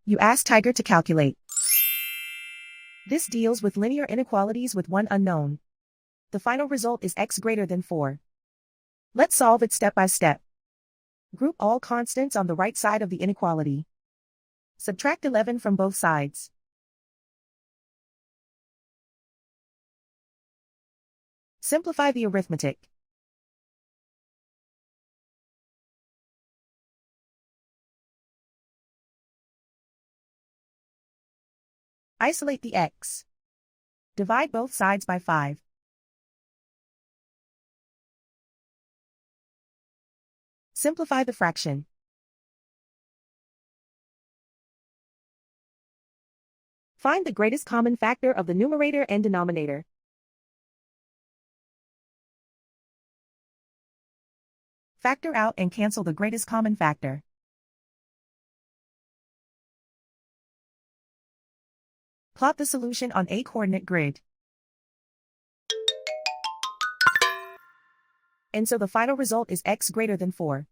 You ask Tiger to calculate. This deals with linear inequalities with one unknown. The final result is x greater than 4. Let's solve it step by step. Group all constants on the right side of the inequality. Subtract 11 from both sides. Simplify the arithmetic. Isolate the x. Divide both sides by 5. Simplify the fraction. Find the greatest common factor of the numerator and denominator. Factor out and cancel the greatest common factor. Plot the solution on a coordinate grid. And so the final result is x greater than 4.